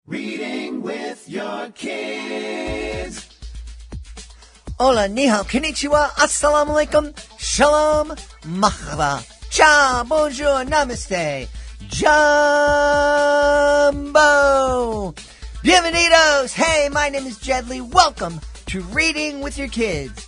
Reading with your kids. Hola, ni hao, konnichiwa, assalamu alaikum, shalom, mahaba, ciao, bonjour, namaste, jumbo, bienvenidos. Hey, my name is Jed Lee. Welcome to Reading with Your Kids.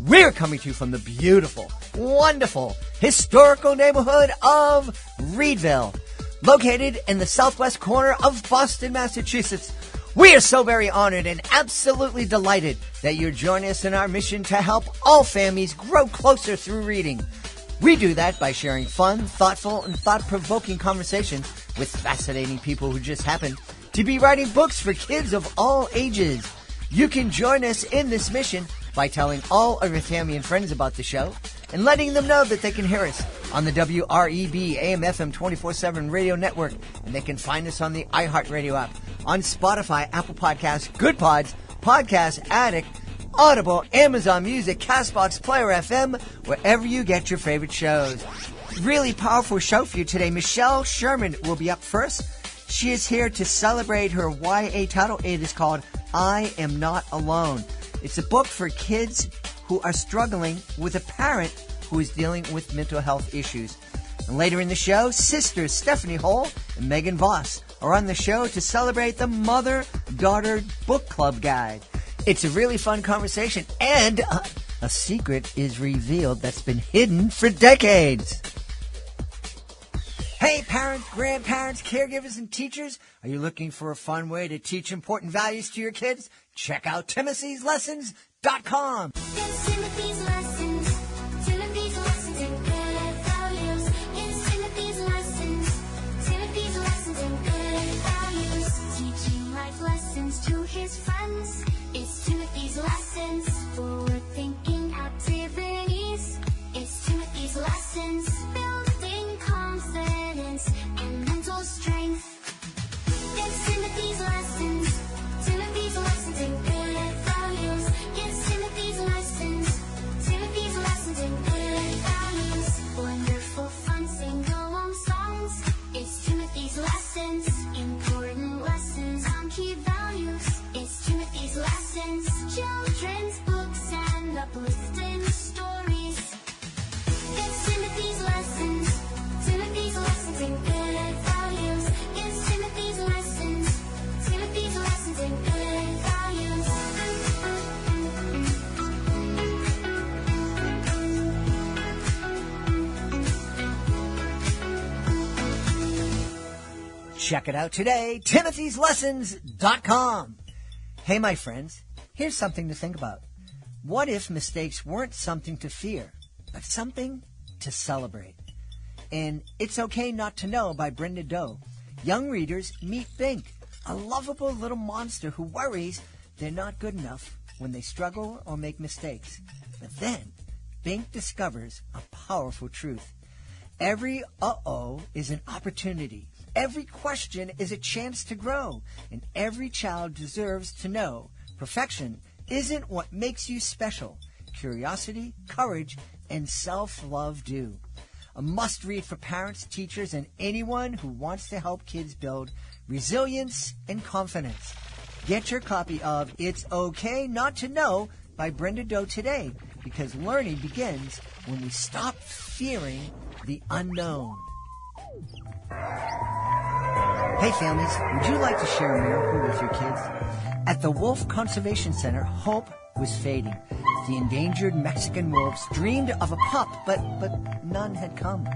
We're coming to you from the beautiful, wonderful, historical neighborhood of Reedville, located in the southwest corner of Boston, Massachusetts. We are so very honored and absolutely delighted that you're joining us in our mission to help all families grow closer through reading. We do that by sharing fun, thoughtful, and thought-provoking conversations with fascinating people who just happen to be writing books for kids of all ages. You can join us in this mission by telling all of your family and friends about the show and letting them know that they can hear us on the WREB AM/FM 24/7 radio network, and they can find us on the iHeartRadio app, on Spotify, Apple Podcasts, Good Pods, Podcast Addict, Audible, Amazon Music, CastBox, Player FM, wherever you get your favorite shows. Really powerful show for you today. Michelle Sherman will be up first. She is here to celebrate her YA title. It is called I Am Not Alone. It's a book for kids who are struggling with a parent who is dealing with mental health issues. And later in the show, sisters Stefanie Hohl and Meghan Voss are on the show to celebrate the Mother-Daughter Book Club Guide. It's a really fun conversation, and a secret is revealed that's been hidden for decades. Hey, parents, grandparents, caregivers, and teachers, are you looking for a fun way to teach important values to your kids? Check out Timothy'sLessons.com. It's Timothy's Lessons. Timothy's Lessons in good values. It's Timothy's Lessons. Timothy's Lessons in good values. Teaching life lessons to his friends. It's Timothy's Lessons. Forward thinking activities. It's Timothy's Lessons. Building confidence and mental strength. It's Timothy's Lessons. Timothy's Lessons in good values. It's Timothy's Lessons. Timothy's Lessons in good values. Wonderful fun sing-along songs. It's Timothy's Lessons. Important lessons on key values. It's Timothy's Lessons. Children's books and uplifting stories. It's Timothy's Lessons. Timothy's Lessons in good values. It's Timothy's Lessons. Timothy's Lessons in good values. Check it out today, Timothy'sLessons.com. Hey, my friends, here's something to think about. What if mistakes weren't something to fear, but something to celebrate? In It's Okay Not to Know by Brenda Doe, young readers meet Bink, a lovable little monster who worries they're not good enough when they struggle or make mistakes. But then, Bink discovers a powerful truth. Every uh-oh is an opportunity. Every question is a chance to grow. And every child deserves to know perfection isn't what makes you special. Curiosity, courage, and self-love do. A must-read for parents, teachers, and anyone who wants to help kids build resilience and confidence. Get your copy of It's Okay Not to Know by Brenda Doe today, because learning begins when we stop fearing the unknown. Hey families, would you like to share a miracle with your kids? At the Wolf Conservation Center, hope was fading. The endangered Mexican wolves dreamed of a pup, but none had come.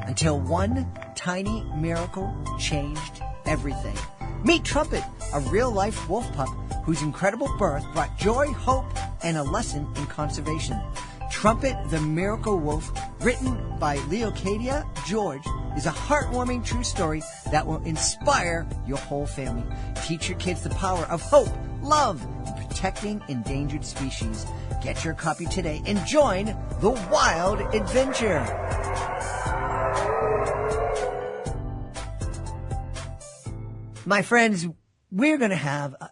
Until one tiny miracle changed everything. Meet Trumpet, a real-life wolf pup whose incredible birth brought joy, hope, and a lesson in conservation. Trumpet the Miracle Wolf, written by Leocadia George, is a heartwarming true story that will inspire your whole family. Teach your kids the power of hope, love, and protecting endangered species. Get your copy today and join the wild adventure. My friends, we're going to have a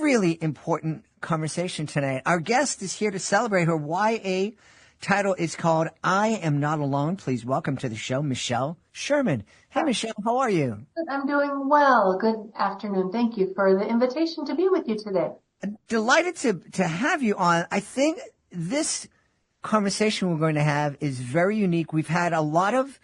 really important conversation tonight. Our guest is here to celebrate her YA title is called I Am Not Alone. Please welcome to the show, Michelle Sherman. Hey, Michelle, how are you? I'm doing well. Good afternoon. Thank you for the invitation to be with you today. Delighted to have you on. I think this conversation we're going to have is very unique. We've had a lot of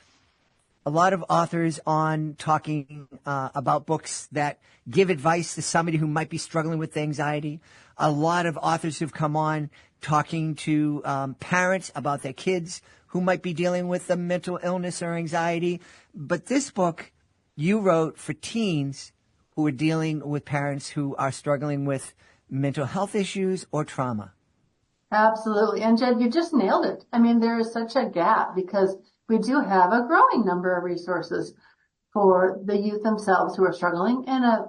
authors on talking about books that give advice to somebody who might be struggling with anxiety. A lot of authors who've come on talking to parents about their kids who might be dealing with a mental illness or anxiety. But this book you wrote for teens who are dealing with parents who are struggling with mental health issues or trauma. Absolutely. And Jed, you just nailed it. I mean, there is such a gap because we do have a growing number of resources for the youth themselves who are struggling and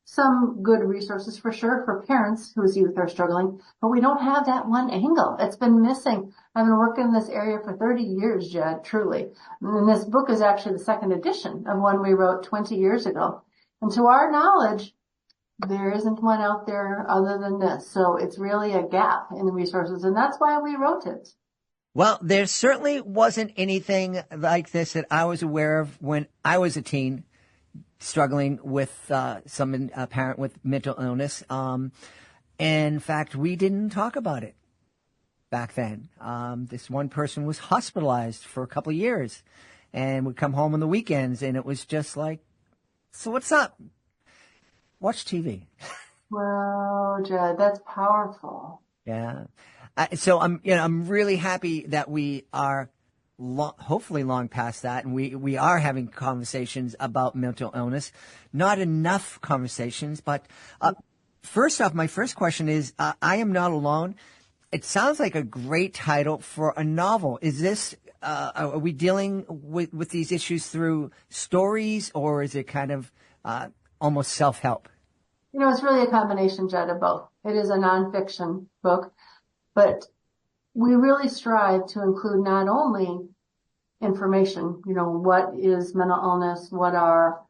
some good resources for sure for parents whose youth are struggling, but we don't have that one angle. It's been missing. I've been working in this area for 30 years, Jed, truly. And this book is actually the second edition of one we wrote 20 years ago. And to our knowledge, there isn't one out there other than this. So it's really a gap in the resources, and that's why we wrote it. Well, there certainly wasn't anything like this that I was aware of when I was a teen struggling with some parent with mental illness. In fact, we didn't talk about it back then. This one person was hospitalized for a couple of years and would come home on the weekends, and it was just like, so what's up? Watch TV. Well, Jed, that's powerful. Yeah. So I'm really happy that we are hopefully long past that, and we are having conversations about mental illness. Not enough conversations, but first off, my first question is, I Am Not Alone. It sounds like a great title for a novel. Is this, are we dealing with these issues through stories, or is it kind of almost self-help? You know, it's really a combination, Jed, of both. It is a nonfiction book, but we really strive to include not only information, what is mental illness, what are,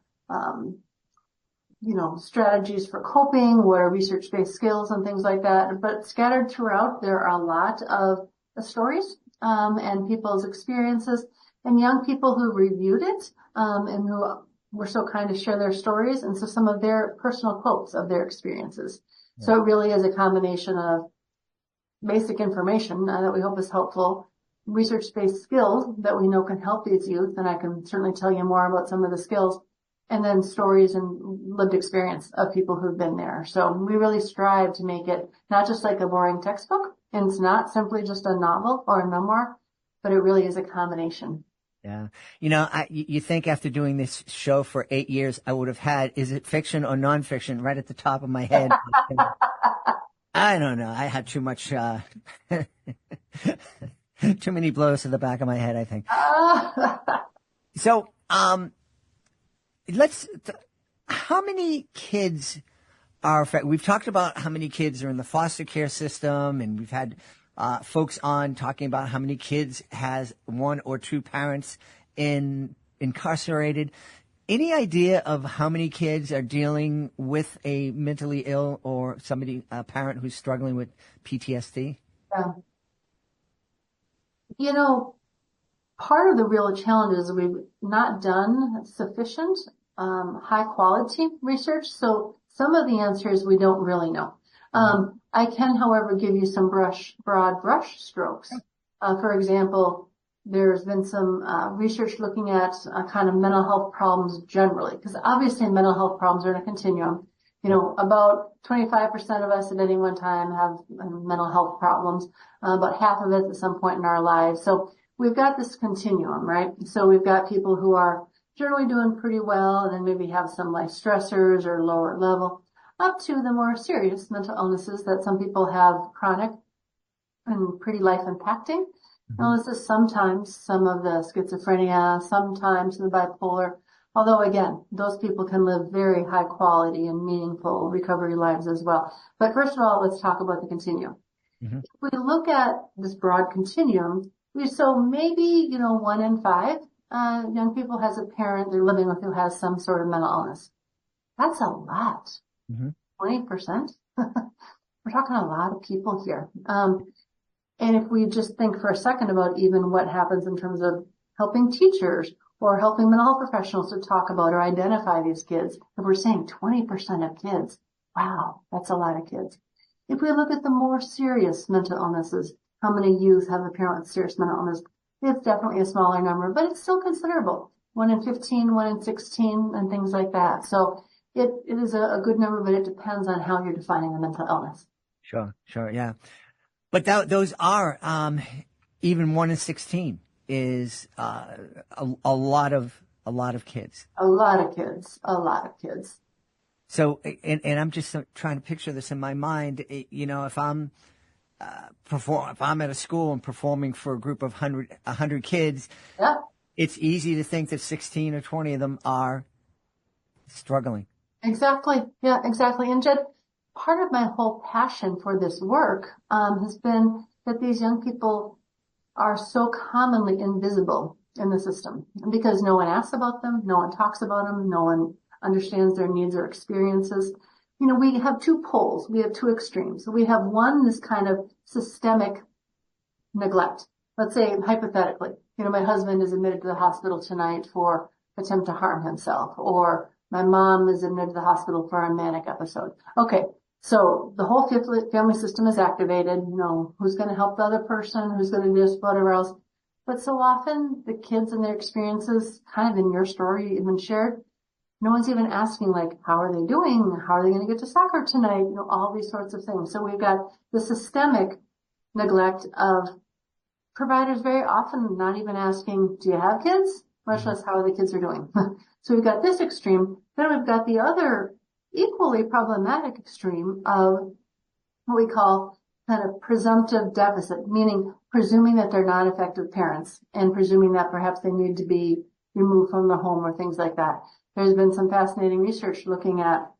strategies for coping, what are research-based skills and things like that. But scattered throughout, there are a lot of stories, and people's experiences and young people who reviewed it, and who were so kind to share their stories. And so some of their personal quotes of their experiences. Yeah. So it really is a combination of basic information that we hope is helpful, research-based skills that we know can help these youth, and I can certainly tell you more about some of the skills, and then stories and lived experience of people who've been there. So we really strive to make it not just like a boring textbook, and it's not simply just a novel or a memoir, but it really is a combination. Yeah. You think after doing this show for 8 years, I would have had, is it fiction or nonfiction, right at the top of my head. I don't know. I had too much, too many blows to the back of my head, I think. So, how many kids are affected? We've talked about how many kids are in the foster care system, and we've had folks on talking about how many kids has one or two parents incarcerated. Any idea of how many kids are dealing with a mentally ill or a parent who's struggling with PTSD? Yeah. Part of the real challenge is we've not done sufficient high quality research. So some of the answers we don't really know. I can, however, give you some broad brush strokes. For example, there's been some research looking at kind of mental health problems generally, because obviously mental health problems are in a continuum. About 25% of us at any one time have mental health problems, about half of it at some point in our lives. So we've got this continuum, right? So we've got people who are generally doing pretty well and then maybe have some life stressors or lower level, up to the more serious mental illnesses that some people have chronic and pretty life impacting illnesses, sometimes some of the schizophrenia, sometimes the bipolar. Although again, those people can live very high quality and meaningful recovery lives as well. But first of all, let's talk about the continuum. Mm-hmm. If we look at this broad continuum, so maybe, 1 in 5 young people has a parent they're living with who has some sort of mental illness. That's a lot. Mm-hmm. 20%. We're talking a lot of people here. And if we just think for a second about even what happens in terms of helping teachers or helping mental health professionals to talk about or identify these kids, if we're saying 20% of kids, wow, that's a lot of kids. If we look at the more serious mental illnesses, how many youth have a parent with serious mental illness? It's definitely a smaller number, but it's still considerable. 1 in 15, 1 in 16, and things like that. So it is a good number, but it depends on how you're defining a mental illness. Sure, yeah. But those are, even 1 in 16 is, a lot of kids. A lot of kids. So, and I'm just trying to picture this in my mind. If I'm if I'm at a school and performing for a group of 100 kids, Yeah. it's easy to think that 16 or 20 of them are struggling. Exactly. Yeah, exactly. And Jed, part of my whole passion for this work, has been that these young people are so commonly invisible in the system because no one asks about them, no one talks about them, no one understands their needs or experiences. We have two poles. We have two extremes. We have one, this kind of systemic neglect. Let's say hypothetically, my husband is admitted to the hospital tonight for attempt to harm himself, or my mom is admitted to the hospital for a manic episode. Okay. So the whole family system is activated. Who's going to help the other person? Who's going to do this, whatever else. But so often the kids and their experiences, kind of in your story even shared, no one's even asking how are they doing? How are they going to get to soccer tonight? All these sorts of things. So we've got the systemic neglect of providers very often not even asking, do you have kids? Much less how the kids are doing. So we've got this extreme. Then we've got the other equally problematic extreme of what we call kind of presumptive deficit, meaning presuming that they're not effective parents and presuming that perhaps they need to be removed from the home or things like that. There's been some fascinating research looking at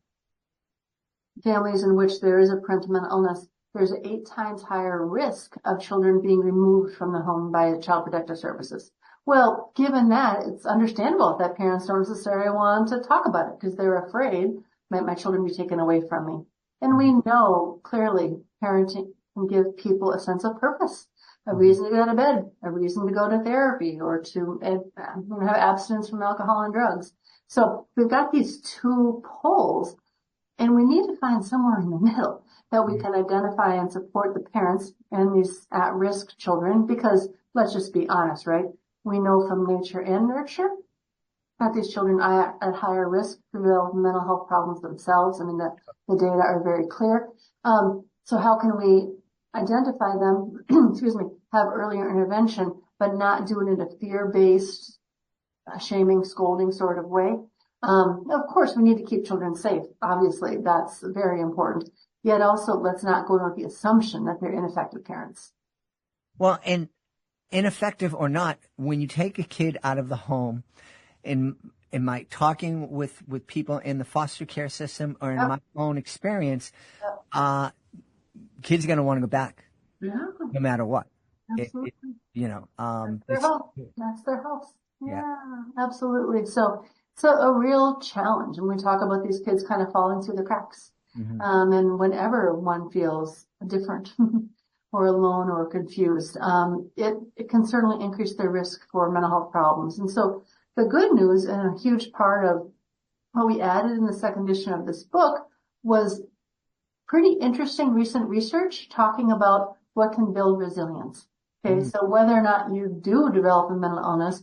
families in which there is a parental mental illness. There's an 8 times higher risk of children being removed from the home by Child Protective Services. Well, given that, it's understandable that parents don't necessarily want to talk about it because they're afraid might my children be taken away from me. And we know clearly parenting can give people a sense of purpose, a reason to get out of bed, a reason to go to therapy or to have abstinence from alcohol and drugs. So we've got these two poles, and we need to find somewhere in the middle that we can identify and support the parents and these at-risk children, because let's just be honest, right? We know from nature and nurture that these children are at higher risk to develop mental health problems themselves. I mean, the data are very clear. So how can we identify them, have earlier intervention, but not do it in a fear-based, shaming, scolding sort of way? Of course, we need to keep children safe. Obviously, that's very important. Yet also, let's not go with the assumption that they're ineffective parents. Well, and ineffective or not, when you take a kid out of the home, in my talking with people in the foster care system or in my own experience, kids are going to want to go back, no matter what. Absolutely. That's their house. That's their house. Yeah, absolutely. So a real challenge. And we talk about these kids kind of falling through the cracks. And whenever one feels different or alone or confused, it can certainly increase their risk for mental health problems. And so the good news, and a huge part of what we added in the second edition of this book, was pretty interesting recent research talking about what can build resilience. Okay, so whether or not you do develop a mental illness,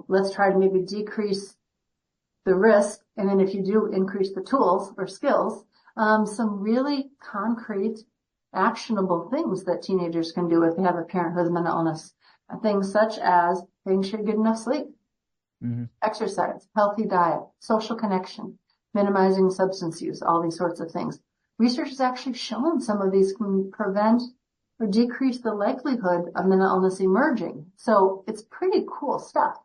let's try to maybe decrease the risk, and then if you do increase the tools or skills, some really concrete, actionable things that teenagers can do if they have a parent who has a mental illness. Things such as making sure you get enough sleep, exercise, healthy diet, social connection, minimizing substance use, all these sorts of things. Research has actually shown some of these can prevent or decrease the likelihood of mental illness emerging. So it's pretty cool stuff.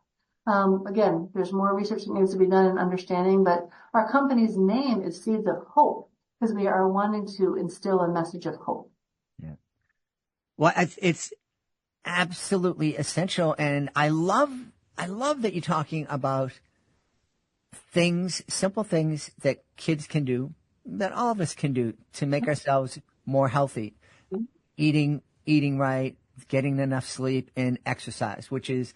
Again, there's more research that needs to be done in understanding, but our company's name is Seeds of Hope because we are wanting to instill a message of hope. Yeah. Well, it's absolutely essential. And I love that you're talking about simple things that kids can do, that all of us can do to make ourselves more healthy. Eating eating right, getting enough sleep, and exercise, which has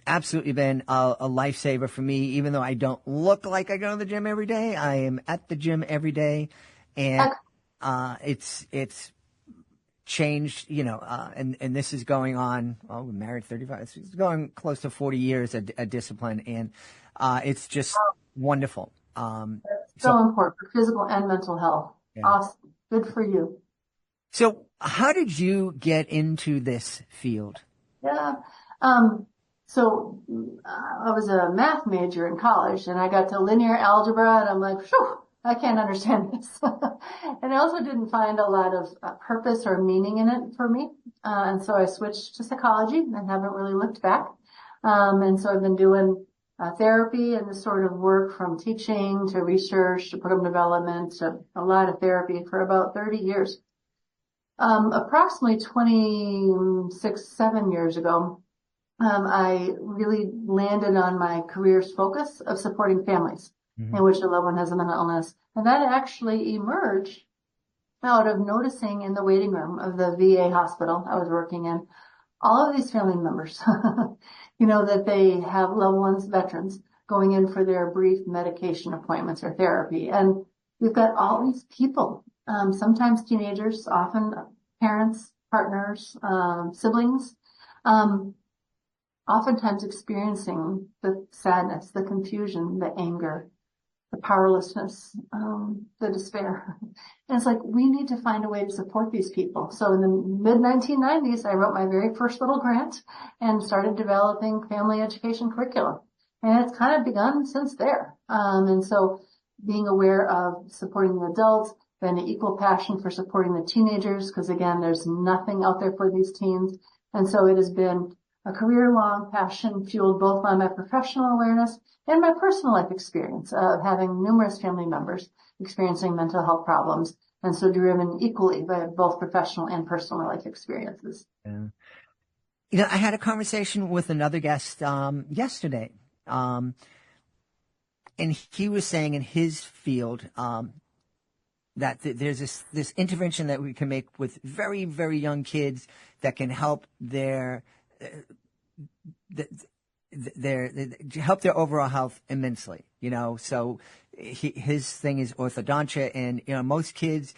absolutely been a lifesaver for me. Even though I don't look like I go to the gym every day, I am at the gym every day, and it's changed, and this is going on, we're married 35, it's going close to 40 years, a discipline, and it's just wonderful. So important for physical and mental health. Yeah. Awesome. Good for you. So how did you get into this field? Yeah. So I was a math major in college, and I got to linear algebra, and I'm like, phew, I can't understand this. And I also didn't find a lot of purpose or meaning in it for me. And so I switched to psychology and haven't really looked back. And so I've been doing therapy and this sort of work, from teaching to research to program development to a lot of therapy, for about 30 years. Approximately 7 years ago, I really landed on my career's focus of supporting families in which a loved one has a mental illness. And that actually emerged out of noticing in the waiting room of the VA hospital I was working in, all of these family members, that they have loved ones, veterans, going in for their brief medication appointments or therapy. And we've got all these people, sometimes teenagers, often parents, partners, siblings, oftentimes experiencing the sadness, the confusion, the anger, the powerlessness, the despair. And it's like, we need to find a way to support these people. So in the mid-1990s, I wrote my very first little grant and started developing family education curriculum. And it's kind of begun since there. And so being aware of supporting the adults, then an equal passion for supporting the teenagers, because again, there's nothing out there for these teens. And so it has been a career-long passion fueled both by my professional awareness and my personal life experience of having numerous family members experiencing mental health problems, and so driven equally by both professional and personal life experiences. Yeah. I had a conversation with another guest yesterday, and he was saying in his field that there's this intervention that we can make with very, very young kids that can help their help their overall health immensely, so his thing is orthodontia, and, most kids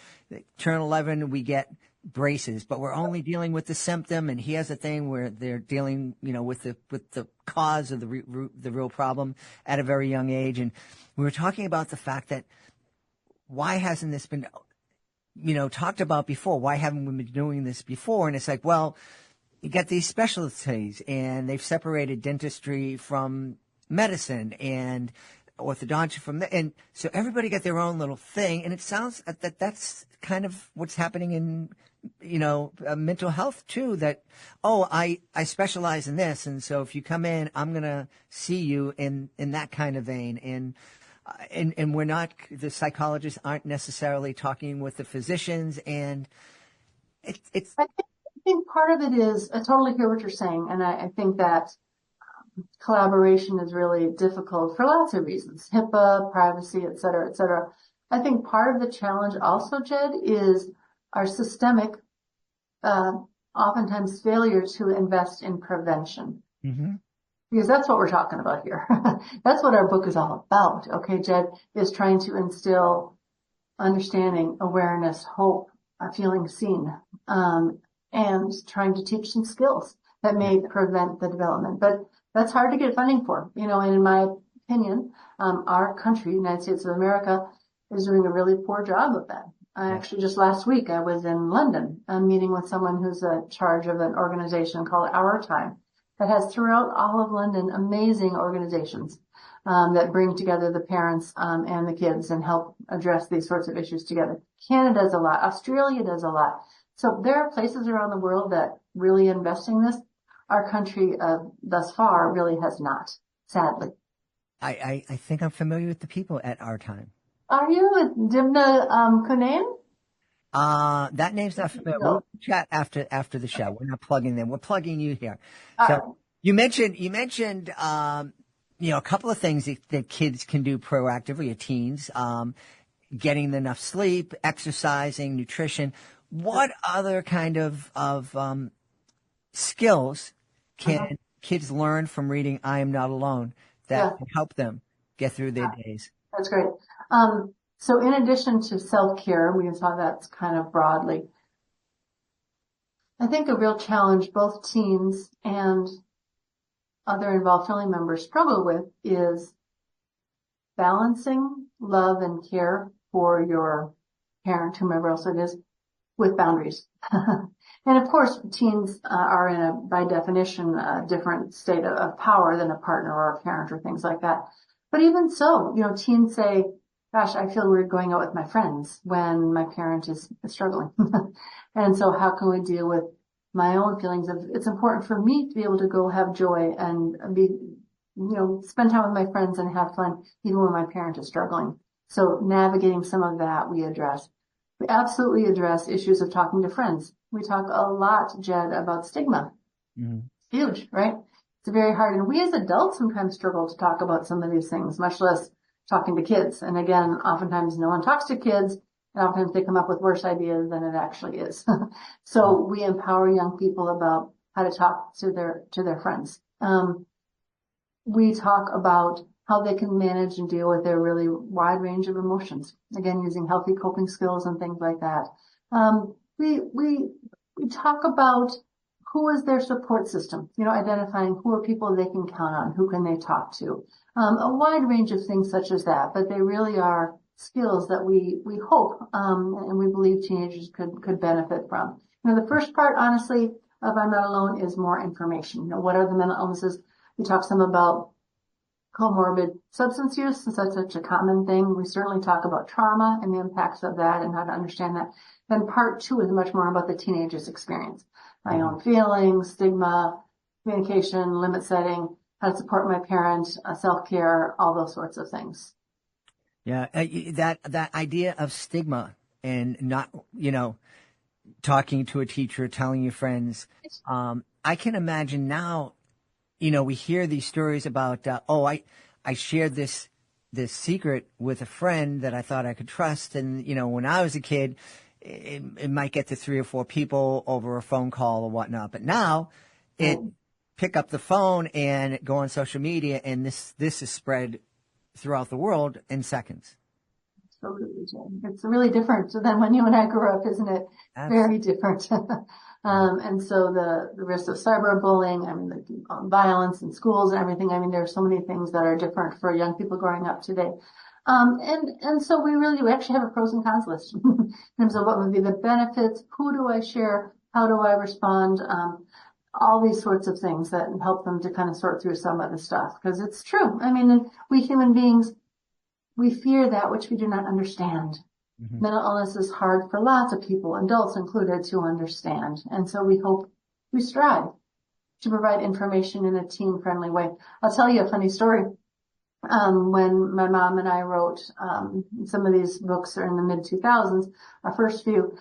turn 11, we get braces, but we're only dealing with the symptom, and he has a thing where they're dealing, with the cause of the real problem at a very young age. And we were talking about the fact that why hasn't this been, talked about before? Why haven't we been doing this before? And it's like, well, you got these specialties, and they've separated dentistry from medicine and orthodontia from and so everybody got their own little thing. And it sounds that that's kind of what's happening in, mental health too, that, I specialize in this. And so if you come in, I'm going to see you in that kind of vein. And we're not, the psychologists aren't necessarily talking with the physicians, and it's I think part of it is, I totally hear what you're saying, and I think that collaboration is really difficult for lots of reasons, HIPAA, privacy, et cetera, et cetera. I think part of the challenge also, Jed, is our systemic, oftentimes failure to invest in prevention. Because that's what we're talking about here. That's what our book is all about. Okay, Jed, is trying to instill understanding, awareness, hope, feeling seen, and trying to teach some skills that may prevent the development. But that's hard to get funding for, and in my opinion, our country, United States of America, is doing a really poor job of that. Actually, just last week, I was in London, meeting with someone who's in charge of an organization called Our Time that has throughout all of London amazing organizations that bring together the parents and the kids and help address these sorts of issues together. Canada does a lot. Australia does a lot. So there are places around the world that really invest in this. Our country, thus far, really has not, sadly. I think I'm familiar with the people at Our Time. Are you with Dimna Kunain? That name's not familiar. No. We'll chat after the show. We're not plugging them. We're plugging you here. All So right. you mentioned a couple of things that kids can do proactively, or teens, getting enough sleep, exercising, nutrition. What other kind of skills can kids learn from reading I Am Not Alone that can help them get through their days? That's great. So in addition to self-care, we saw that's kind of broadly. I think a real challenge both teens and other involved family members struggle with is balancing love and care for your parent, whomever else it is, with boundaries. And of course, teens are in a, by definition, a different state of power than a partner or a parent or things like that. But even so, teens say, gosh, I feel weird going out with my friends when my parent is struggling. And so how can we deal with my own feelings of, it's important for me to be able to go have joy and be, spend time with my friends and have fun even when my parent is struggling. So navigating some of that we address. We absolutely address issues of talking to friends. We talk a lot, Jed, about stigma. Mm-hmm. It's huge, right? It's very hard. And we as adults sometimes struggle to talk about some of these things, much less talking to kids. And again, oftentimes no one talks to kids, and oftentimes they come up with worse ideas than it actually is. So we empower young people about how to talk to their friends. We talk about how they can manage and deal with their really wide range of emotions. Again, using healthy coping skills and things like that. We talk about who is their support system, identifying who are people they can count on, who can they talk to. A wide range of things such as that, but they really are skills that we hope, and we believe teenagers could benefit from. The first part, honestly, of I'm Not Alone is more information. What are the mental illnesses? We talk some about comorbid substance use, since that's such a common thing. We certainly talk about trauma and the impacts of that and how to understand that. Then part 2 is much more about the teenager's experience. My own feelings, stigma, communication, limit setting, how to support my parent, self-care, all those sorts of things. Yeah, that idea of stigma and not, talking to a teacher, telling your friends. I can imagine now, we hear these stories about, I shared this secret with a friend that I thought I could trust. And, when I was a kid, it might get to 3 or 4 people over a phone call or whatnot. But now pick up the phone and go on social media, and this is spread throughout the world in seconds. Absolutely, Jay. It's really different than when you and I grew up, isn't it? Very different. And so the risk of cyberbullying, the violence in schools and everything. There are so many things that are different for young people growing up today. And so we actually have a pros and cons list in terms of what would be the benefits, who do I share, how do I respond, all these sorts of things that help them to kind of sort through some of the stuff. Because it's true. We human beings, we fear that which we do not understand. Mm-hmm. Mental illness is hard for lots of people, adults included, to understand. And so we strive to provide information in a teen-friendly way. I'll tell you a funny story. When my mom and I wrote some of these books are in the mid-2000s, our first few,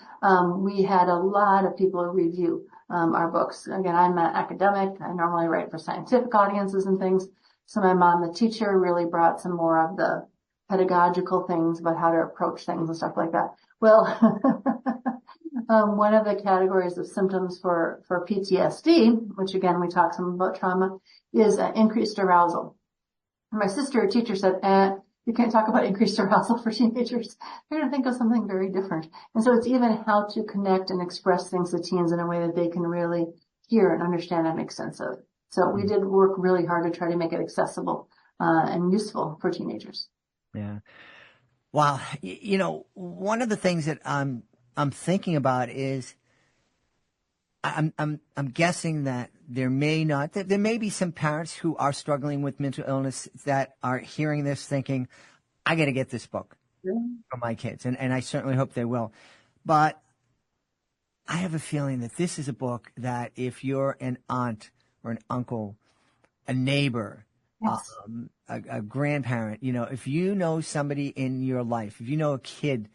we had a lot of people review our books. Again, I'm an academic. I normally write for scientific audiences and things. So my mom, the teacher, really brought some more of the pedagogical things about how to approach things and stuff like that. Well, one of the categories of symptoms for PTSD, which again, we talk some about trauma, is increased arousal. My sister, a teacher, said, you can't talk about increased arousal for teenagers. They're going to think of something very different. And so it's even how to connect and express things to teens in a way that they can really hear and understand and make sense of. So we did work really hard to try to make it accessible and useful for teenagers. Yeah. Wow. One of the things that I'm thinking about is I'm guessing that there may be some parents who are struggling with mental illness that are hearing this thinking, I got to get this book for my kids. And I certainly hope they will. But I have a feeling that this is a book that if you're an aunt or an uncle, a neighbor, yes, a grandparent, if you know somebody in your life, if you know a kid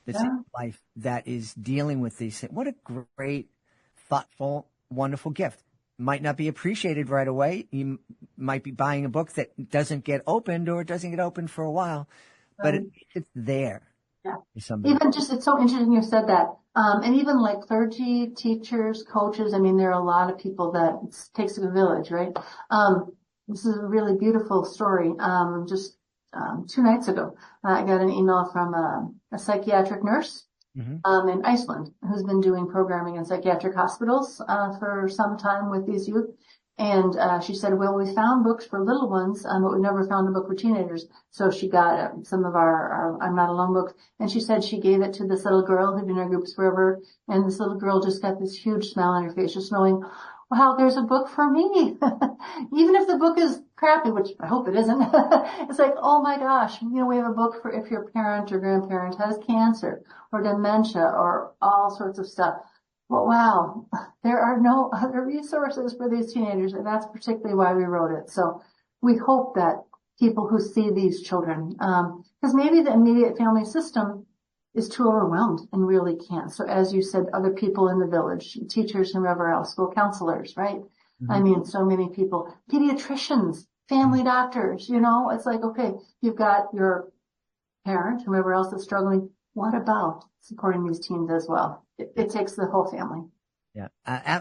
that's in your life that is dealing with these things, what a great, thoughtful, wonderful gift. Might not be appreciated right away. You might be buying a book that doesn't get opened or doesn't get opened for a while, but it's there. Yeah. somebody. Even just, it's so interesting you said that. And even like clergy, teachers, coaches, I mean, there are a lot of people that it takes a village, right? This is a really beautiful story. Just 2 nights ago, I got an email from a psychiatric nurse in Iceland who's been doing programming in psychiatric hospitals for some time with these youth. And she said, well, we found books for little ones, but we never found a book for teenagers. So she got some of our I'm Not Alone books. And she said she gave it to this little girl who'd been in our groups forever. And this little girl just got this huge smile on her face, just knowing, wow, there's a book for me. Even if the book is crappy, which I hope it isn't. It's like, oh my gosh, we have a book for if your parent or grandparent has cancer or dementia or all sorts of stuff. Well, wow, there are no other resources for these teenagers, and that's particularly why we wrote it. So we hope that people who see these children, because maybe the immediate family system is too overwhelmed and really can't. So as you said, other people in the village, teachers and whoever else, school counselors, right? I mean, so many people, pediatricians, family doctors, it's like, okay, you've got your parent, whoever else is struggling. What about supporting these teens as well? It takes the whole family. Yeah,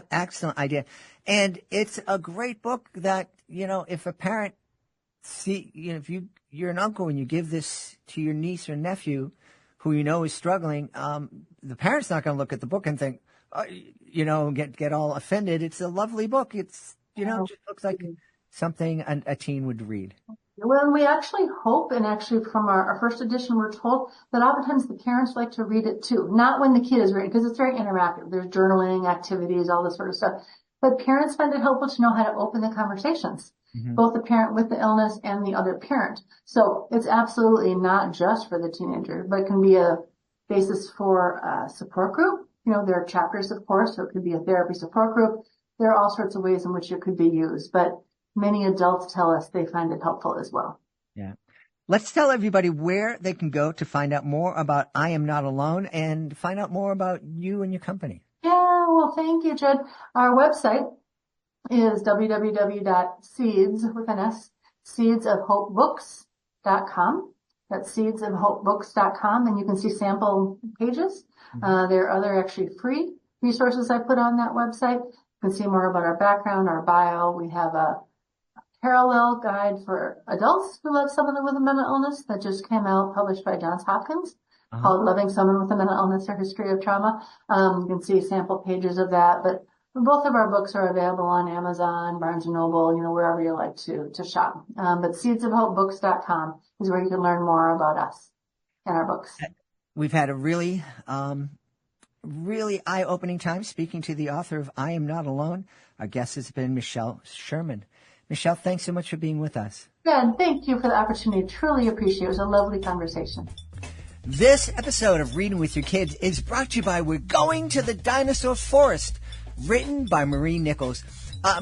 excellent idea. And it's a great book that, if a parent if you're an uncle and you give this to your niece or nephew who is struggling, the parent's not going to look at the book and think, get all offended. It's a lovely book. It's, it just looks like something a teen would read. Well, we actually hope, and actually from our first edition, we're told that oftentimes the parents like to read it too. Not when the kid is reading, because it's very interactive. There's journaling, activities, all this sort of stuff. But parents find it helpful to know how to open the conversations, both the parent with the illness and the other parent. So it's absolutely not just for the teenager, but it can be a basis for a support group. There are chapters, of course, so it could be a therapy support group. There are all sorts of ways in which it could be used, but many adults tell us they find it helpful as well. Yeah. Let's tell everybody where they can go to find out more about I Am Not Alone and find out more about you and your company. Yeah, well, thank you, Jed. Our website is www.seeds, with an S, seedsofhopebooks.com. That's seedsofhopebooks.com, and you can see sample pages. There are other actually free resources I put on that website. You can see more about our background, our bio. We have a parallel guide for adults who love someone with a mental illness that just came out, published by Johns Hopkins, called Loving Someone with a Mental Illness or History of Trauma. You can see sample pages of that, but both of our books are available on Amazon, Barnes & Noble, wherever you like to shop. But seedsofhopebooks.com is where you can learn more about us and our books. We've had a really eye-opening time speaking to the author of I Am Not Alone. Our guest has been Michelle Sherman. Michelle, thanks so much for being with us. Yeah, thank you for the opportunity. Truly appreciate it. It was a lovely conversation. This episode of Reading with Your Kids is brought to you by We're Going to the Dinosaur Forest, written by Marie Nichols.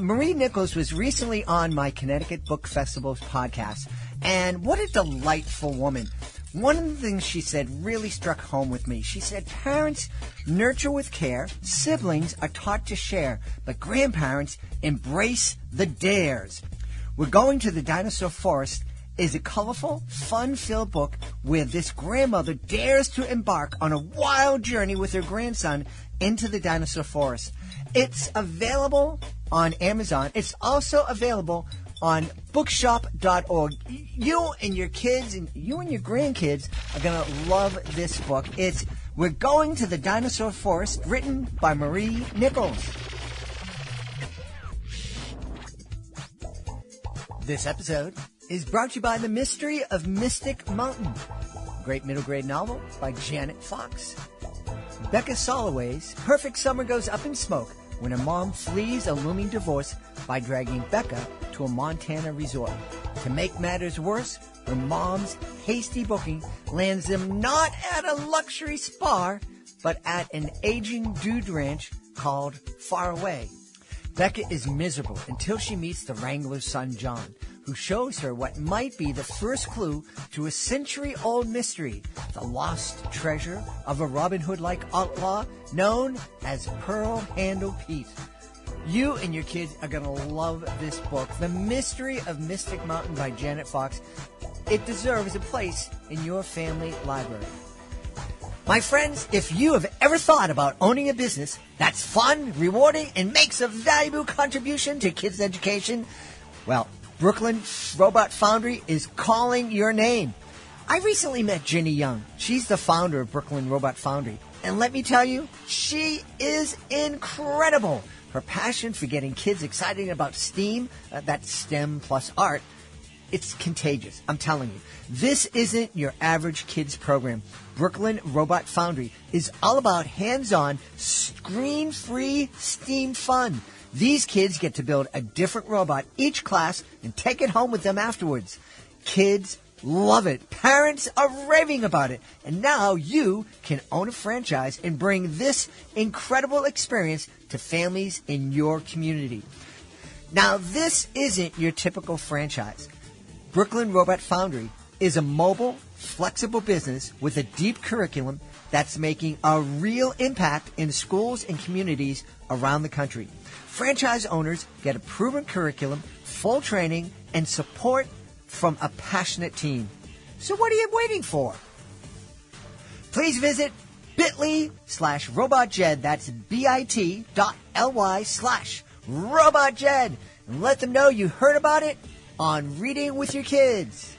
Marie Nichols was recently on my Connecticut Book Festival's podcast, and what a delightful woman. One of the things she said really struck home with me. She said, parents nurture with care, siblings are taught to share, but grandparents embrace the dares. We're Going to the Dinosaur Forest is a colorful, fun-filled book where this grandmother dares to embark on a wild journey with her grandson into the dinosaur forest. It's available on Amazon. It's also available on bookshop.org. You and your kids and you and your grandkids are going to love this book. It's We're Going to the Dinosaur Forest, written by Marie Nichols. This episode is brought to you by The Mystery of Mystic Mountain, a great middle grade novel by Janet Fox. Becca Soloway's perfect summer goes up in smoke when her mom flees a looming divorce by dragging Becca to a Montana resort. To make matters worse, her mom's hasty booking lands them not at a luxury spa, but at an aging dude ranch called Far Away. Becca is miserable until she meets the wrangler's son, John, who shows her what might be the first clue to a century-old mystery, the lost treasure of a Robin Hood-like outlaw known as Pearl Handle Pete. You and your kids are going to love this book, The Mystery of Mystic Mountain by Janet Fox. It deserves a place in your family library. My friends, if you have ever thought about owning a business that's fun, rewarding, and makes a valuable contribution to kids' education, well, Brooklyn Robot Foundry is calling your name. I recently met Ginny Young. She's the founder of Brooklyn Robot Foundry. And let me tell you, she is incredible. Her passion for getting kids excited about STEAM, that's STEM plus art, it's contagious. I'm telling you. This isn't your average kids program. Brooklyn Robot Foundry is all about hands-on, screen-free STEAM fun. These kids get to build a different robot each class and take it home with them afterwards. Kids love it. Parents are raving about it. And now you can own a franchise and bring this incredible experience to families in your community. Now, this isn't your typical franchise. Brooklyn Robot Foundry is a mobile, flexible business with a deep curriculum that's making a real impact in schools and communities around the country. Franchise owners get a proven curriculum, full training, and support from a passionate team. So what are you waiting for? Please visit bit.ly/robotjed. That's bit.ly/robotjed. And let them know you heard about it on Reading with Your Kids.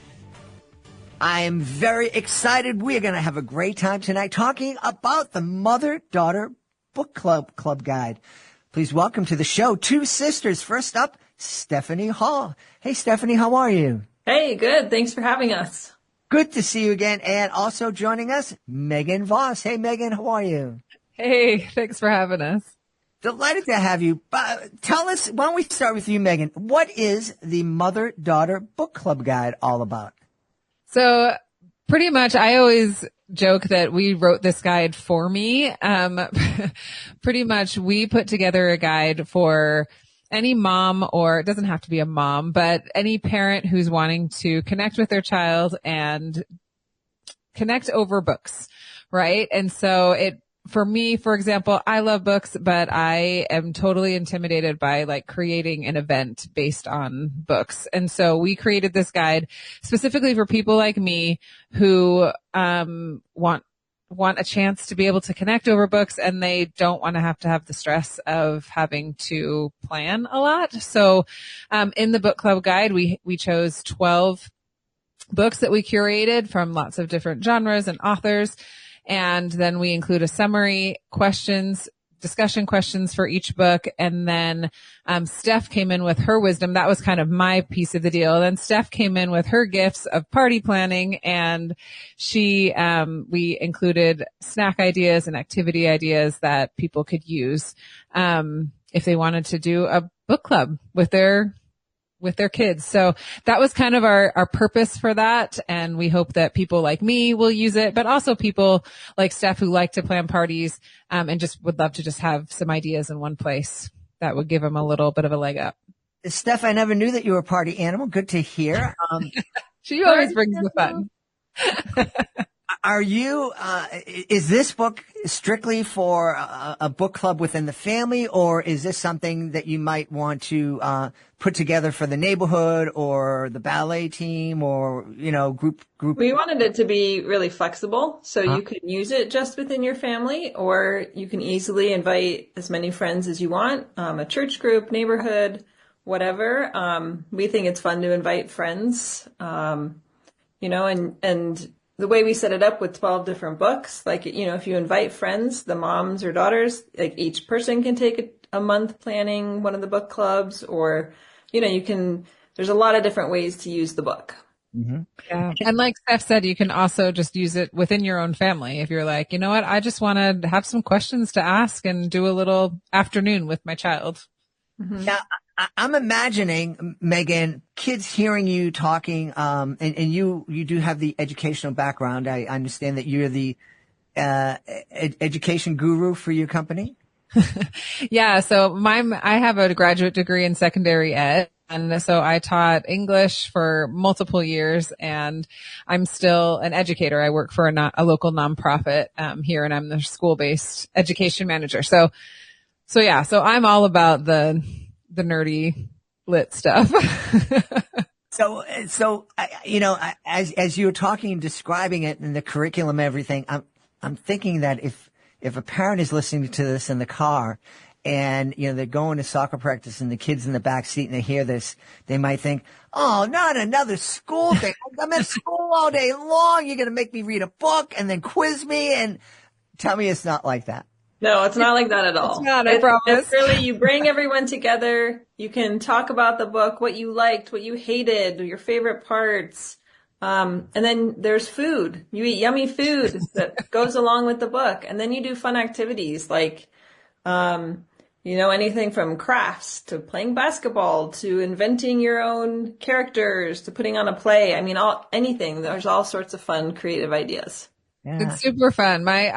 I am very excited. We are going to have a great time tonight talking about the Mother-Daughter Book Club Guide. Please welcome to the show two sisters. First up, Stefanie Hohl. Hey, Stefanie, how are you? Hey, good. Thanks for having us. Good to see you again. And also joining us, Meghan Voss. Hey, Meghan, how are you? Hey, thanks for having us. Delighted to have you. Tell us, why don't we start with you, Meghan? What is the Mother-Daughter Book Club Guide all about? So pretty much I always joke that we wrote this guide for me. Pretty much we put together a guide for any mom, or it doesn't have to be a mom, but any parent who's wanting to connect with their child and connect over books, right? And so for me, for example, I love books, but I am totally intimidated by like creating an event based on books. And so we created this guide specifically for people like me who want a chance to be able to connect over books, and they don't want to have the stress of having to plan a lot. So in the book club guide, we chose 12 books that we curated from lots of different genres and authors. And then we include a summary, discussion questions for each book. And then Steph came in with her wisdom. That was kind of my piece of the deal. Then Steph came in with her gifts of party planning, and we included snack ideas and activity ideas that people could use if they wanted to do a book club with their kids. So that was kind of our purpose for that. And we hope that people like me will use it, but also people like Steph who like to plan parties, and just would love to just have some ideas in one place. That would give them a little bit of a leg up. Steph, I never knew that you were a party animal. Good to hear. She always brings the fun. Are you, is this book strictly for a book club within the family, or is this something that you might want to put together for the neighborhood or the ballet team or, group? We wanted it to be really flexible, so you could use it just within your family, or you can easily invite as many friends as you want, a church group, neighborhood, whatever. We think it's fun to invite friends, and the way we set it up with 12 different books, like, if you invite friends, the moms or daughters, like each person can take a month planning one of the book clubs, or, there's a lot of different ways to use the book. Mm-hmm. Yeah. And like Steph said, you can also just use it within your own family. If you're like, you know what, I just want to have some questions to ask and do a little afternoon with my child. Mm-hmm. Yeah. I'm imagining, Meghan, kids hearing you talking, and you do have the educational background. I understand that you're the education guru for your company. Yeah. So I have a graduate degree in secondary ed. And so I taught English for multiple years, and I'm still an educator. I work for a local nonprofit here, and I'm the school-based education manager. So I'm all about the nerdy lit stuff. So, as you were talking and describing it and the curriculum and everything, I'm thinking that if a parent is listening to this in the car and, they're going to soccer practice and the kid's in the back seat and they hear this, they might think, oh, not another school thing. I'm at school all day long. You're going to make me read a book and then quiz me and tell me it's not like that. No, it's not like that at all. It's not, I promise. It's really, you bring everyone together. You can talk about the book, what you liked, what you hated, your favorite parts. And then there's food. You eat yummy food that goes along with the book. And then you do fun activities like, anything from crafts to playing basketball to inventing your own characters to putting on a play. I mean, anything. There's all sorts of fun, creative ideas. Yeah. It's super fun. My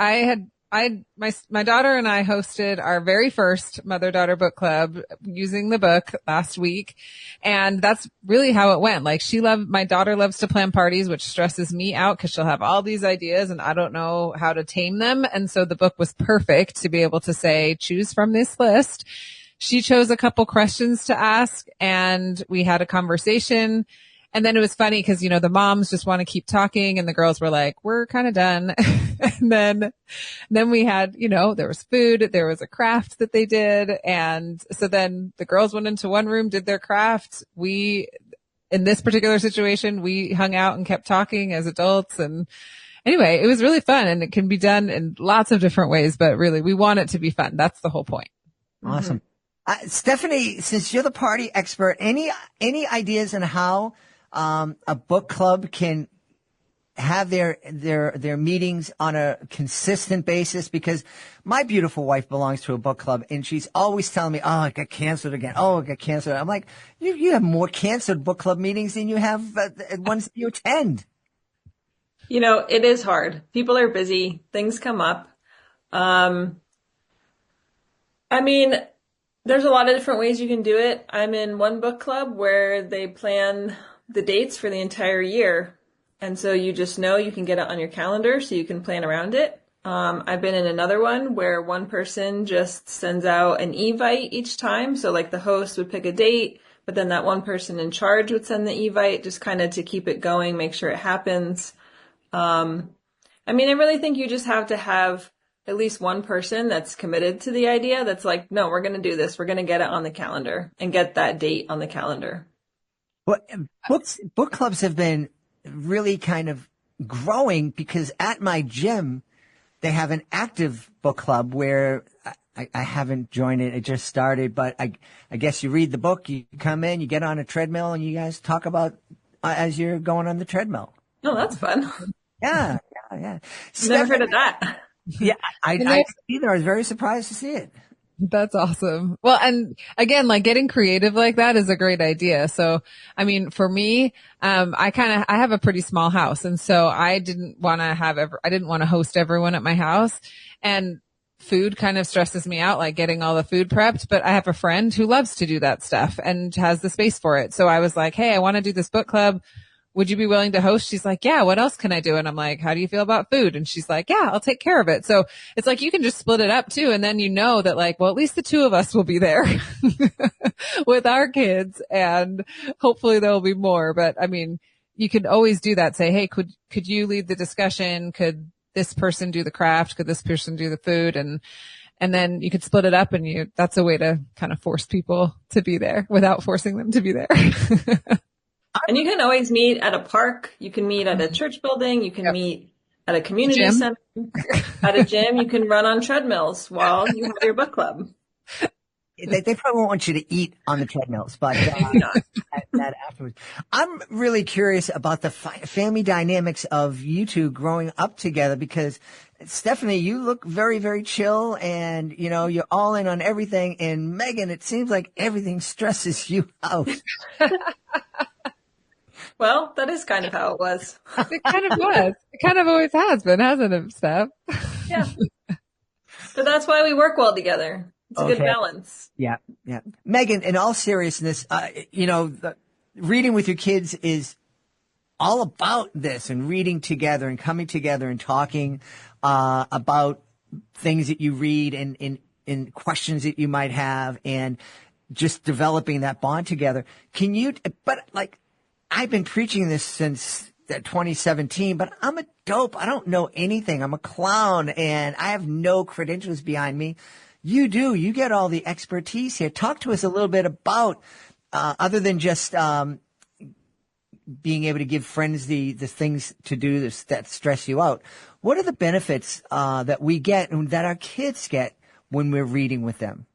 daughter and I hosted our very first mother-daughter book club using the book last week. And that's really how it went. Like my daughter loves to plan parties, which stresses me out because she'll have all these ideas and I don't know how to tame them. And so the book was perfect to be able to say, choose from this list. She chose a couple questions to ask and we had a conversation. And then it was funny because, the moms just want to keep talking and the girls were like, we're kind of done. And then we had, there was food, there was a craft that they did. And so then the girls went into one room, did their craft. In this particular situation, we hung out and kept talking as adults. And anyway, it was really fun and it can be done in lots of different ways, but really we want it to be fun. That's the whole point. Awesome. Stefanie, since you're the party expert, any ideas on how a book club can have their meetings on a consistent basis? Because my beautiful wife belongs to a book club and she's always telling me, oh, it got canceled again. Oh, it got canceled. I'm like, you have more canceled book club meetings than you have ones that you attend. It is hard. People are busy. Things come up. I mean, there's a lot of different ways you can do it. I'm in one book club where they plan the dates for the entire year. And so you just know you can get it on your calendar so you can plan around it. I've been in another one where one person just sends out an evite each time. So like the host would pick a date, but then that one person in charge would send the evite just kind of to keep it going, make sure it happens. I really think you just have to have at least one person that's committed to the idea that's like, no, we're going to do this. We're going to get it on the calendar and get that date on the calendar. Well, book clubs have been really kind of growing because at my gym, they have an active book club where I haven't joined it. It just started, but I guess you read the book, you come in, you get on a treadmill and you guys talk about as you're going on the treadmill. Oh, that's fun. Yeah. Never heard of that. Yeah, I either. I was very surprised to see it. That's awesome. Well, and again, like getting creative like that is a great idea. So, for me, I have a pretty small house. And so I didn't want to host everyone at my house, and food kind of stresses me out, like getting all the food prepped, but I have a friend who loves to do that stuff and has the space for it. So I was like, hey, I want to do this book club. Would you be willing to host? She's like, yeah, what else can I do? And I'm like, how do you feel about food? And she's like, yeah, I'll take care of it. So it's like, you can just split it up too. And then that like, well, at least the two of us will be there with our kids and hopefully there'll be more. But you can always do that. Say, hey, could you lead the discussion? Could this person do the craft? Could this person do the food? And then you could split it up and that's a way to kind of force people to be there without forcing them to be there. And you can always meet at a park. You can meet at a church building. You can meet at a community center, at a gym. You can run on treadmills while you have your book club. They probably won't want you to eat on the treadmills, but that afterwards. I'm really curious about the family dynamics of you two growing up together because, Stefanie, you look very, very chill and, you're all in on everything. And Meghan, it seems like everything stresses you out. Well, that is kind of how it was. It kind of was. It kind of always has been, hasn't it, Steph? Yeah. But that's why we work well together. It's a good balance. Yeah. Meghan, in all seriousness, reading with your kids is all about this and reading together and coming together and talking about things that you read and questions that you might have and just developing that bond together. I've been preaching this since 2017, but I'm a dope. I don't know anything. I'm a clown and I have no credentials behind me. You do. You get all the expertise here. Talk to us a little bit about, other than just, being able to give friends the things to do that stress you out. What are the benefits, that we get and that our kids get when we're reading with them?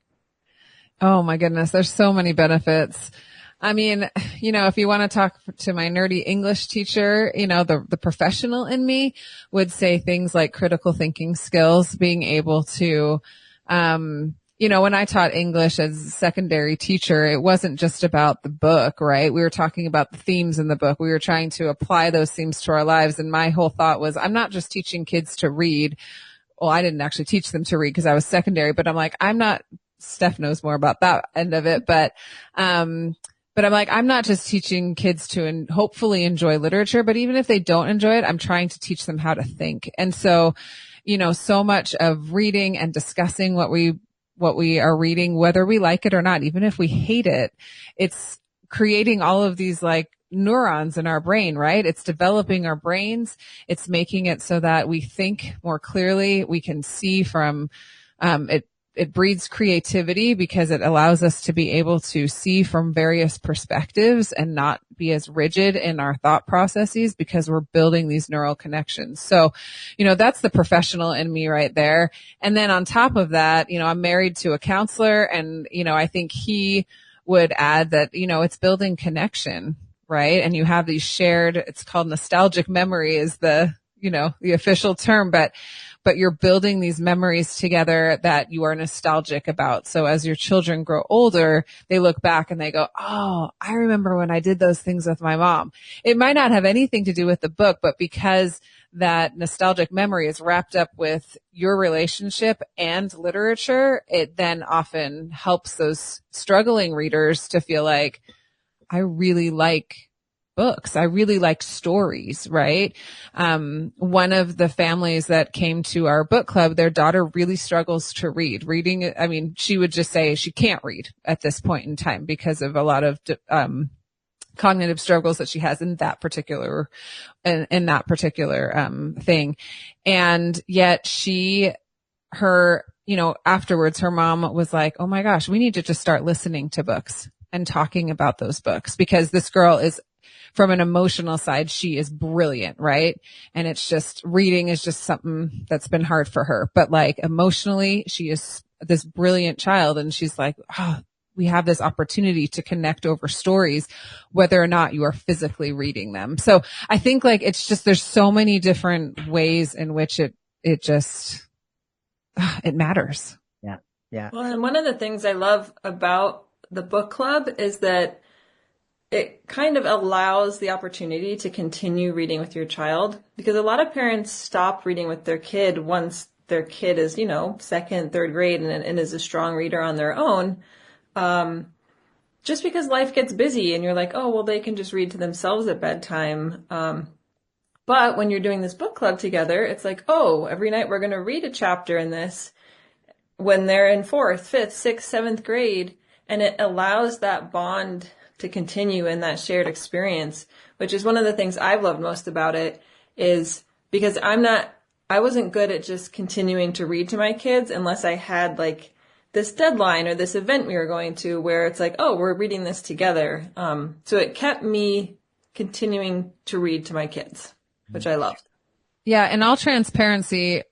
Oh my goodness. There's so many benefits. I mean, if you want to talk to my nerdy English teacher, the professional in me would say things like critical thinking skills, being able to, when I taught English as a secondary teacher, it wasn't just about the book, right? We were talking about the themes in the book. We were trying to apply those themes to our lives. And my whole thought was, I'm not just teaching kids to read. Well, I didn't actually teach them to read because I was secondary, but I'm like, Steph knows more about that end of it, but I'm like, I'm not just teaching kids to hopefully enjoy literature, but even if they don't enjoy it, I'm trying to teach them how to think. And so, so much of reading and discussing what we are reading, whether we like it or not, even if we hate it, it's creating all of these like neurons in our brain, right? It's developing our brains. It's making it so that we think more clearly. We can see from, it breeds creativity because it allows us to be able to see from various perspectives and not be as rigid in our thought processes because we're building these neural connections. So, that's the professional in me right there. And then on top of that, I'm married to a counselor and, I think he would add that, it's building connection, right? And you have these shared, it's called nostalgic memory is the official term, but you're building these memories together that you are nostalgic about. So as your children grow older, they look back and they go, oh, I remember when I did those things with my mom. It might not have anything to do with the book, but because that nostalgic memory is wrapped up with your relationship and literature, it then often helps those struggling readers to feel like, I really like books. I really like stories, right? One of the families that came to our book club, their daughter really struggles to read. Reading, I mean, she would just say she can't read at this point in time because of a lot of cognitive struggles that she has in that particular thing. And yet afterwards her mom was like, oh my gosh, we need to just start listening to books and talking about those books because this girl is, from an emotional side, she is brilliant, right? And it's just, reading is just something that's been hard for her. But like emotionally, she is this brilliant child. And she's like, oh, we have this opportunity to connect over stories, whether or not you are physically reading them. So I think like, it's just, there's so many different ways in which it matters. Yeah. Yeah. Well, and one of the things I love about the book club is that it kind of allows the opportunity to continue reading with your child because a lot of parents stop reading with their kid once their kid is, second, third grade and is a strong reader on their own. Just because life gets busy and you're like, oh, well, they can just read to themselves at bedtime. But when you're doing this book club together, it's like, oh, every night we're going to read a chapter in this when they're in 4th, 5th, 6th, 7th grade. And it allows that bond to continue in that shared experience, which is one of the things I've loved most about it is because I wasn't good at just continuing to read to my kids unless I had like this deadline or this event we were going to where it's like, oh, we're reading this together. So it kept me continuing to read to my kids, which I loved. Yeah. In all transparency,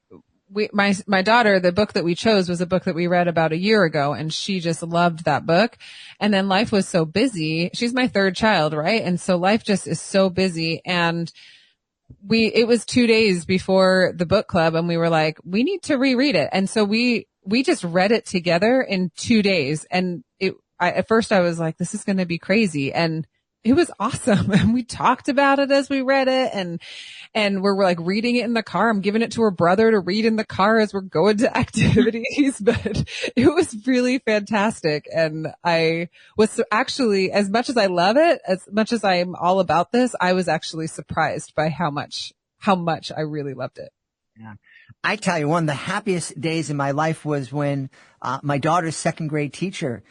my daughter, the book that we chose was a book that we read about a year ago and she just loved that book. And then life was so busy. She's my 3rd child, right? And so life just is so busy. And it was 2 days before the book club and we were like, we need to reread it. And so we just read it together in 2 days. And at first I was like, this is going to be crazy. And it was awesome. And we talked about it as we read it and we're like reading it in the car. I'm giving it to her brother to read in the car as we're going to activities, but it was really fantastic. And I was actually, as much as I love it, as much as I'm all about this, I was actually surprised by how much I really loved it. Yeah. I tell you, one of the happiest days in my life was when my daughter's 2nd grade teacher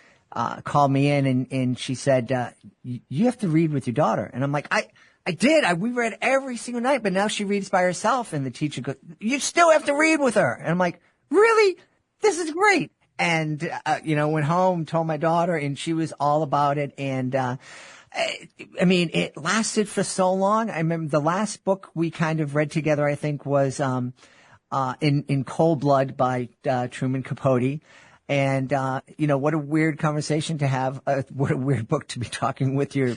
called me in and she said, you have to read with your daughter. And I'm like, I I did. We read every single night, but now she reads by herself, and the teacher goes, "You still have to read with her." And I'm like, "Really? This is great." And, went home, told my daughter, and she was all about it. And, I mean, it lasted for so long. I remember the last book we kind of read together, I think, was, in Cold Blood by, Truman Capote. And, what a weird conversation to have. What a weird book to be talking with your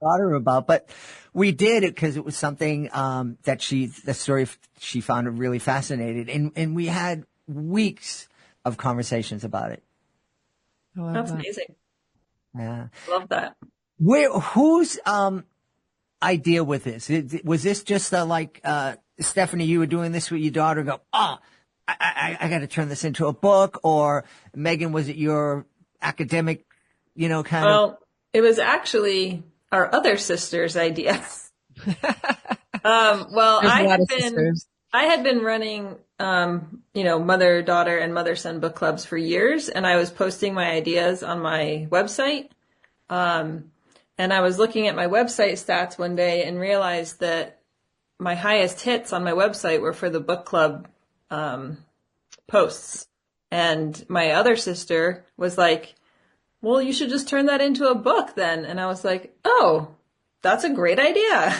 daughter about. But we did it because it was something, the story she found really fascinating. And we had weeks of conversations about it. That's amazing. Yeah. Love that. Whose, idea with this? Was this just Stefanie, you were doing this with your daughter and go, I got to turn this into a book? Or Meghan, was it your academic, Well, it was actually our other sister's idea. I had been running, mother-daughter and mother-son book clubs for years, and I was posting my ideas on my website. And I was looking at my website stats one day and realized that my highest hits on my website were for the book club posts. And my other sister was like, "Well, you should just turn that into a book then." And I was like, "Oh, that's a great idea."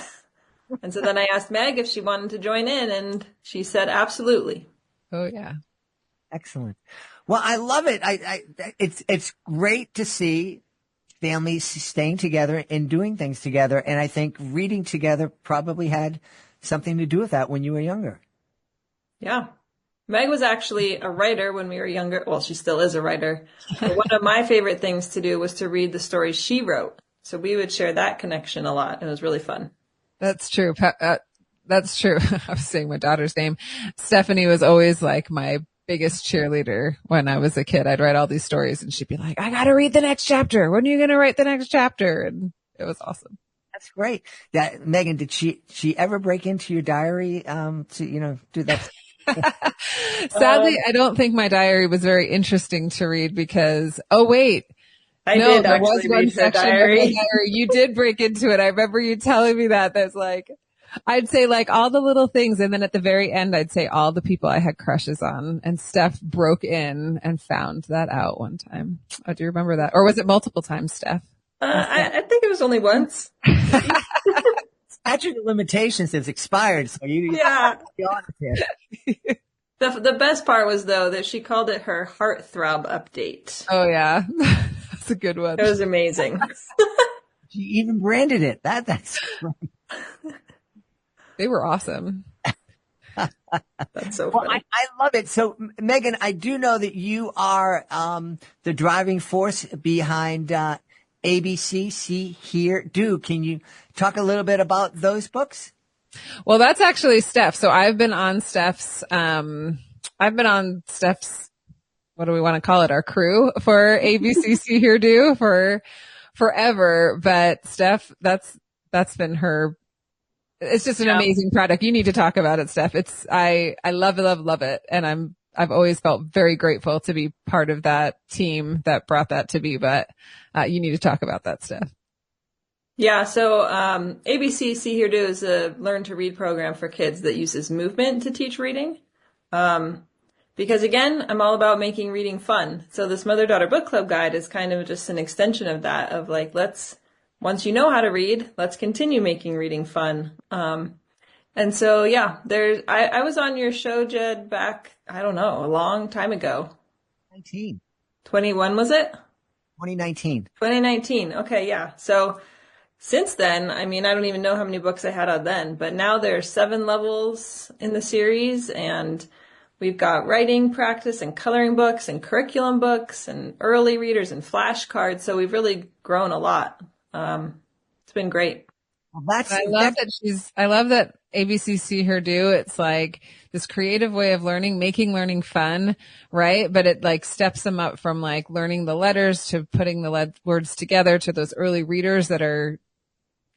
And so then I asked Meg if she wanted to join in, and she said absolutely. Oh, yeah. Excellent. Well, I love it. It's great to see families staying together and doing things together. And I think reading together probably had something to do with that when you were younger. Yeah. Meg was actually a writer when we were younger. Well, she still is a writer. But one of my favorite things to do was to read the stories she wrote. So we would share that connection a lot. It was really fun. That's true. That's true. I was saying my daughter's name. Stefanie was always like my biggest cheerleader when I was a kid. I'd write all these stories and she'd be like, "I got to read the next chapter. When are you going to write the next chapter?" And it was awesome. That's great. Meghan, did she ever break into your diary, to, do that? Sadly, I don't think my diary was very interesting to read because, I did there was actually one read her section of diary. my diary. You did break into it. I remember you telling me that. There's I'd say all the little things. And then at the very end, I'd say all the people I had crushes on. And Steph broke in and found that out one time. Oh, do you remember that? Or was it multiple times, Steph? I think it was only once. Statute of limitations has expired, so you Yeah. be honest here. The best part was, though, that she called it her heartthrob update. Oh, yeah. That's a good one. It was amazing. She even branded it. That's right. They were awesome. That's so Well, funny. I love it. So, Meghan, I do know that you are the driving force behind ABC, See, Hear, Do. Can you talk a little bit about those books? Well, that's actually Steph. So I've been on Steph's, what do we want to call it? Our crew for ABC, See, Hear, Do for forever. But Steph, that's been her. It's just an amazing product. You need to talk about it, Steph. I love it. And I've always felt very grateful to be part of that team that brought that to be, but, you need to talk about that, Steph. Yeah, so ABC See Hear Do is a learn to read program for kids that uses movement to teach reading. Because again, I'm all about making reading fun. So this mother-daughter book club guide is kind of just an extension of that, of once you know how to read, let's continue making reading fun. And so, yeah, I was on your show, Jed, back, I don't know, a long time ago. 21, was it? 2019. 2019. Okay, yeah. So since then, I mean, I don't even know how many books I had on then, but now there's 7 levels in the series, and we've got writing practice and coloring books and curriculum books and early readers and flashcards. So we've really grown a lot. It's been great. Well, I love that ABC See Her Do. It's like this creative way of learning, making learning fun, right? But it steps them up from learning the letters to putting the words together to those early readers that are,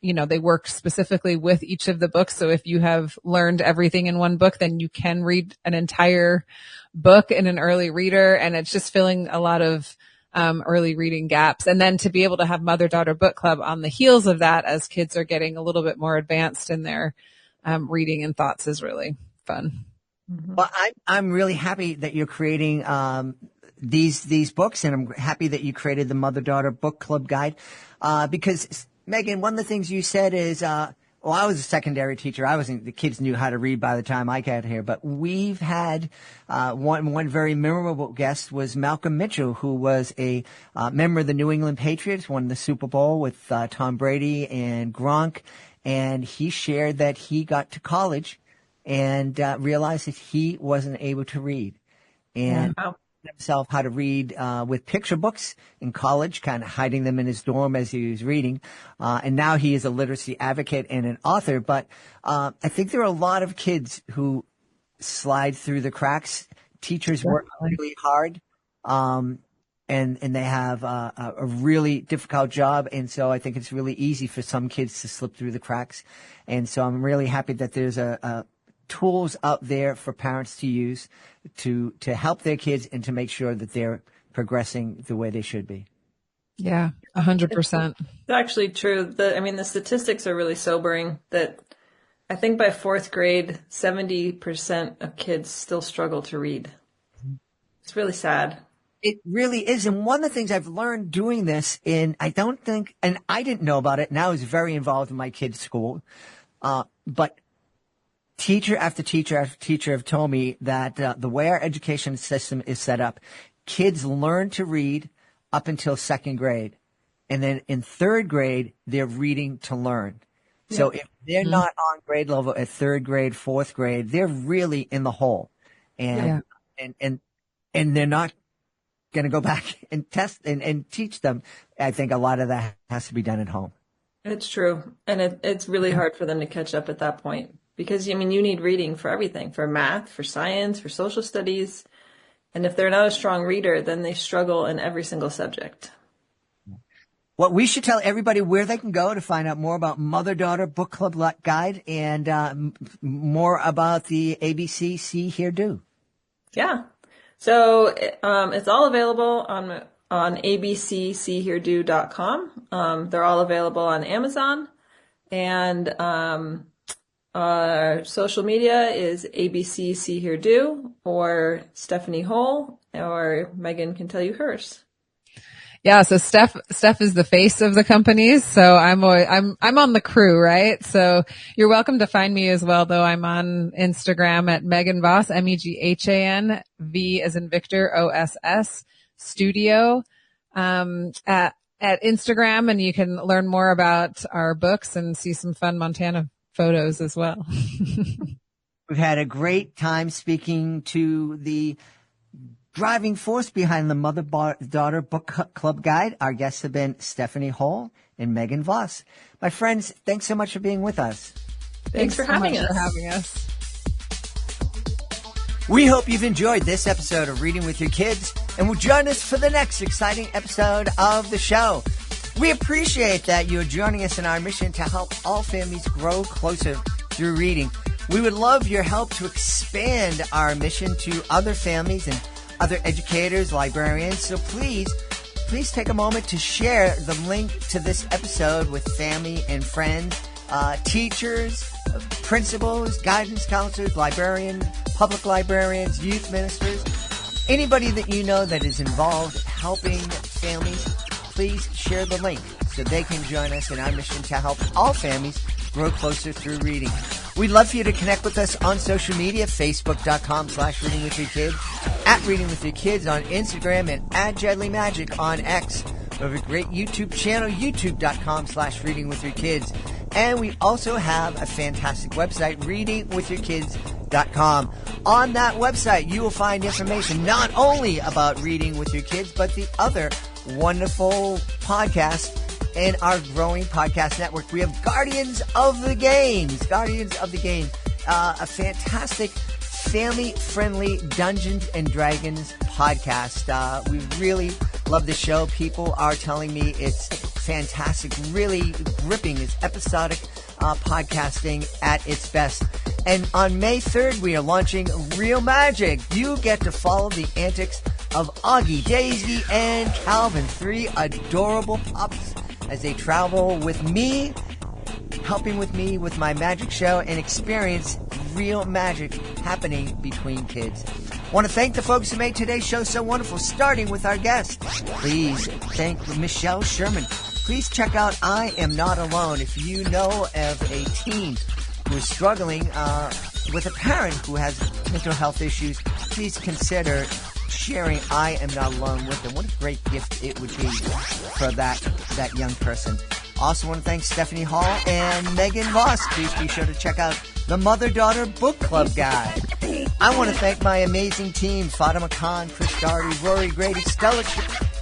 they work specifically with each of the books. So if you have learned everything in one book, then you can read an entire book in an early reader. And it's just filling a lot of early reading gaps. And then to be able to have mother-daughter book club on the heels of that as kids are getting a little bit more advanced in their reading and thoughts is really fun. Well, I'm really happy that you're creating these books, and I'm happy that you created the Mother-Daughter Book Club Guide. Because Meghan, one of the things you said is, I was a secondary teacher. The kids knew how to read by the time I got here, but we've had, one very memorable guest was Malcolm Mitchell, who was a member of the New England Patriots, won the Super Bowl with Tom Brady and Gronk. And he shared that he got to college and realized that he wasn't able to read, and himself how to read with picture books in college, kind of hiding them in his dorm as he was reading. And now he is a literacy advocate and an author. But I think there are a lot of kids who slide through the cracks. Teachers work really hard, and they have a really difficult job. And so I think it's really easy for some kids to slip through the cracks. And so I'm really happy that there's tools out there for parents to use to help their kids and to make sure that they're progressing the way they should be. Yeah, 100%. It's actually true. The statistics are really sobering that I think by fourth grade, 70% of kids still struggle to read. It's really sad. It really is. And one of the things I've learned doing this I didn't know about it, and I was very involved in my kids' school, but teacher after teacher after teacher have told me that the way our education system is set up, kids learn to read up until second grade. And then in third grade, they're reading to learn. Yeah. So if they're not on grade level at third grade, fourth grade, they're really in the hole. And they're not going to go back and test and teach them. I think a lot of that has to be done at home. It's true. And it's really hard for them to catch up at that point. Because, you need reading for everything, for math, for science, for social studies. And if they're not a strong reader, then they struggle in every single subject. Well, we should tell everybody where they can go to find out more about Mother-Daughter Book Club Guide and more about the ABC See, Hear, Do. Yeah. So it's all available on abcseeheardo.com. They're all available on Amazon. And our social media is ABC See Hear Do, or Stefanie Hohl, or Meghan can tell you hers. Yeah, so Steph is the face of the companies, so I'm on the crew, right? So you're welcome to find me as well, though. I'm on Instagram at Meghan Voss, Meghan, V as in Victor, OSS Studio, at Instagram, and you can learn more about our books and see some fun Montana photos as well. We've had a great time speaking to the driving force behind the Mother-Daughter Book Club Guide. Our guests have been Stefanie Hohl and Meghan Voss. My friends, thanks so much for being with us. Thanks for having us. We hope you've enjoyed this episode of Reading with Your Kids and will join us for the next exciting episode of the show. We appreciate that you're joining us in our mission to help all families grow closer through reading. We would love your help to expand our mission to other families and other educators, librarians. So please take a moment to share the link to this episode with family and friends, teachers, principals, guidance counselors, librarians, public librarians, youth ministers, anybody that you know that is involved helping families. Please share the link so they can join us in our mission to help all families grow closer through reading. We'd love for you to connect with us on social media, facebook.com/readingwithyourkids, @readingwithyourkids on Instagram, and @JedleyMagic on X. We have a great YouTube channel, youtube.com/readingwithyourkids. And we also have a fantastic website, readingwithyourkids.com. On that website, you will find information not only about Reading with Your Kids, but the other wonderful podcasts in our growing podcast network. We have Guardians of the Game, a fantastic family-friendly Dungeons and Dragons podcast. We really love the show. People are telling me it's fantastic, really gripping. It's episodic podcasting at its best. And on May 3rd, we are launching Real Magic. You get to follow the antics of Augie, Daisy, and Calvin, 3 adorable pups, as they travel with me, helping with me with my magic show and experience real magic happening between kids. I want to thank the folks who made today's show so wonderful, starting with our guest. Please thank Michelle Sherman. Please check out I Am Not Alone. If you know of a teen who is struggling with a parent who has mental health issues, please consider sharing I Am Not Alone with them. What a great gift it would be for that young person. Also want to thank Stefanie Hohl and Meghan Voss. Please be sure to check out the Mother-Daughter Book Club Guide. I want to thank my amazing team, Fatima Khan, Chris Doherty, Rory Grady, Stella,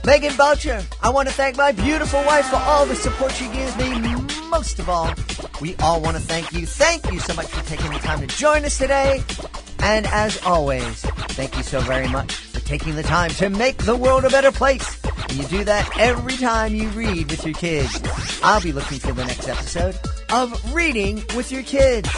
Megan Boucher. I want to thank my beautiful wife for all the support she gives me. Most of all, we all want to thank you. Thank you so much for taking the time to join us today. And as always, thank you so very much for taking the time to make the world a better place. And you do that every time you read with your kids. I'll be looking for the next episode of Reading with Your Kids.